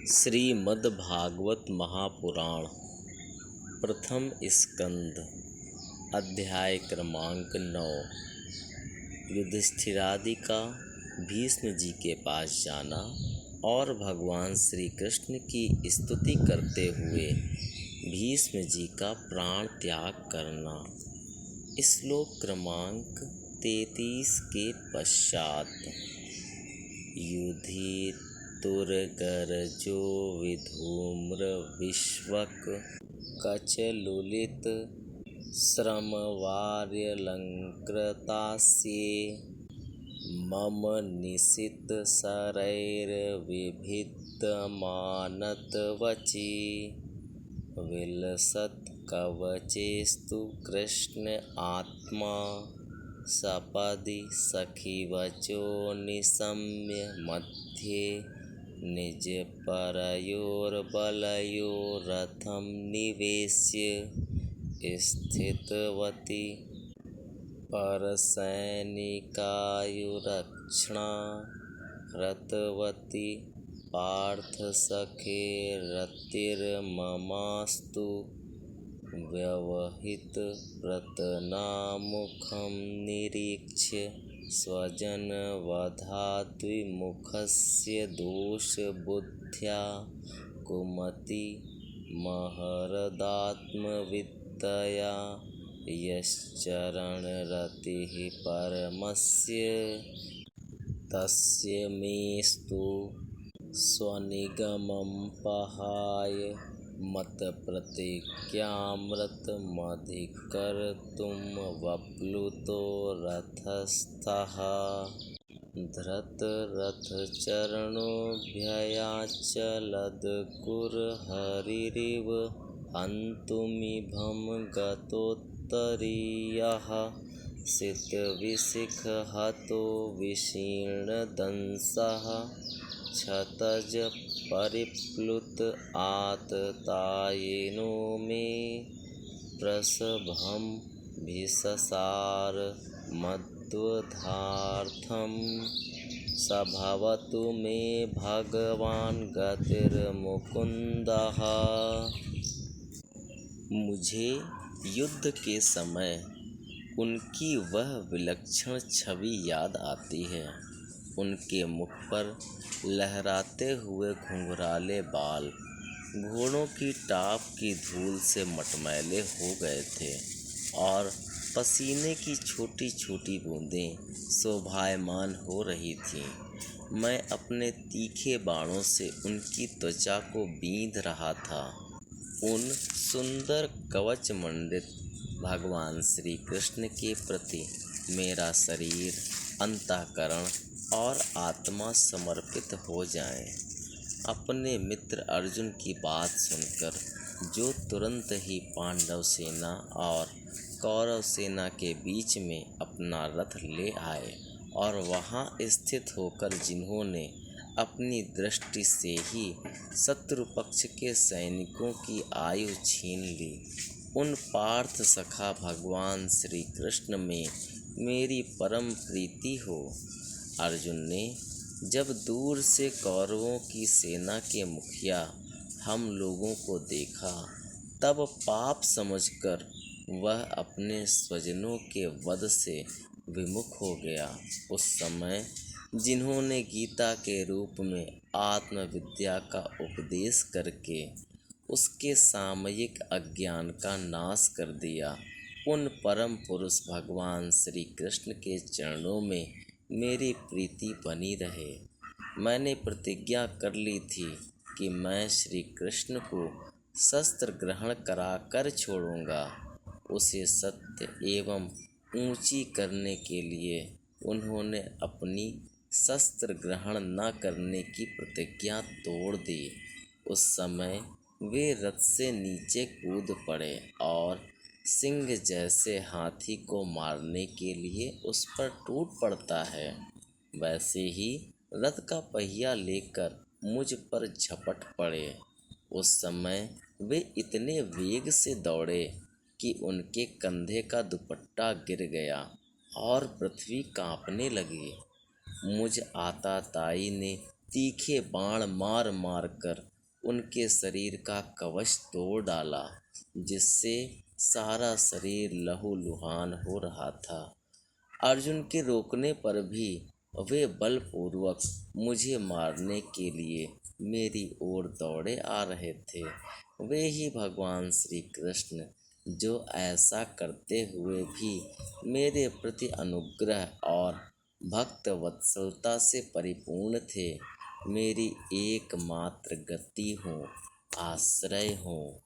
श्रीमद्भागवत महापुराण प्रथम स्कंद अध्याय क्रमांक 9। युधिष्ठिरादि का भीष्म जी के पास जाना और भगवान श्री कृष्ण की स्तुति करते हुए भीष्म जी का प्राण त्याग करना। श्लोक क्रमांक 33 के पश्चात। युधितुर्गर्जो विधूम्र विश्वक कचलुलित श्रमवार्यलंकृतास्ये मम निशित शरैर्विभिद्यमानतवचि विलसत् कवचेस्तु कृष्ण आत्मा सपदि सखीवचो निशम्य मध्ये निजपरयोर्बलयो रथं निवेश्य स्थितवती परसैनिकायुरक्षणा हृतवती पार्थसखे रतिर्ममास्तु व्यवहित प्रतनामुखं निरीक्ष्य स्वजनवधाद्विमुखस्य दोषबुद्ध्या कुमति महरदात्मविद्यया यश्चरणरतिः परमस्य तस्य मेस्तु स्वनिगमं पहाय मत्प्रतिज्ञामृतमधिकर्तुं वप्लुतो रथस्थः धृतरथचरणोऽभ्ययाचलद्गुर्हरिरिव हन्तुमिभं गतोत्तरीयः सितविशिखहतो विशीर्णदंसः क्षतज परिप्लुत आततायिनो मे प्रसभं भिससार मद्वधार्थं सभवतु मे भगवान् गतिर्मुकुन्दः। मुझे युद्ध के समय उनकी वह विलक्षण छवि याद आती है। उनके मुख पर लहराते हुए घुंघराले बाल घोड़ों की टाप की धूल से मटमैले हो गए थे और पसीने की छोटी छोटी बूंदें शोभायमान हो रही थीं। मैं अपने तीखे बाणों से उनकी त्वचा को बींध रहा था। उन सुंदर कवच मंडित भगवान श्री कृष्ण के प्रति मेरा शरीर, अंतःकरण और आत्मा समर्पित हो जाएं। अपने मित्र अर्जुन की बात सुनकर जो तुरंत ही पांडव सेना और कौरव सेना के बीच में अपना रथ ले आए और वहां स्थित होकर जिन्होंने अपनी दृष्टि से ही शत्रु पक्ष के सैनिकों की आयु छीन ली, उन पार्थ सखा भगवान श्री कृष्ण में मेरी परम प्रीति हो। अर्जुन ने जब दूर से कौरवों की सेना के मुखिया हम लोगों को देखा, तब पाप समझकर वह अपने स्वजनों के वध से विमुख हो गया। उस समय जिन्होंने गीता के रूप में आत्मविद्या का उपदेश करके उसके सामयिक अज्ञान का नाश कर दिया, उन परम पुरुष भगवान श्री कृष्ण के चरणों में मेरी प्रीति बनी रहे। मैंने प्रतिज्ञा कर ली थी कि मैं श्री कृष्ण को शस्त्र ग्रहण कराकर छोड़ूंगा। उसे सत्य एवं ऊंची करने के लिए उन्होंने अपनी शस्त्र ग्रहण न करने की प्रतिज्ञा तोड़ दी। उस समय वे रथ से नीचे कूद पड़े और सिंह जैसे हाथी को मारने के लिए उस पर टूट पड़ता है, वैसे ही रथ का पहिया लेकर मुझ पर झपट पड़े। उस समय वे इतने वेग से दौड़े कि उनके कंधे का दुपट्टा गिर गया और पृथ्वी कांपने लगी। मुझ आताताई ने तीखे बाण मार मार कर उनके शरीर का कवच तोड़ डाला, जिससे सारा शरीर लहूलुहान हो रहा था। अर्जुन के रोकने पर भी वे बलपूर्वक मुझे मारने के लिए मेरी ओर दौड़े आ रहे थे। वे ही भगवान श्री कृष्ण जो ऐसा करते हुए भी मेरे प्रति अनुग्रह और भक्त वत्सलता से परिपूर्ण थे, मेरी एकमात्र गति हो, आश्रय हो।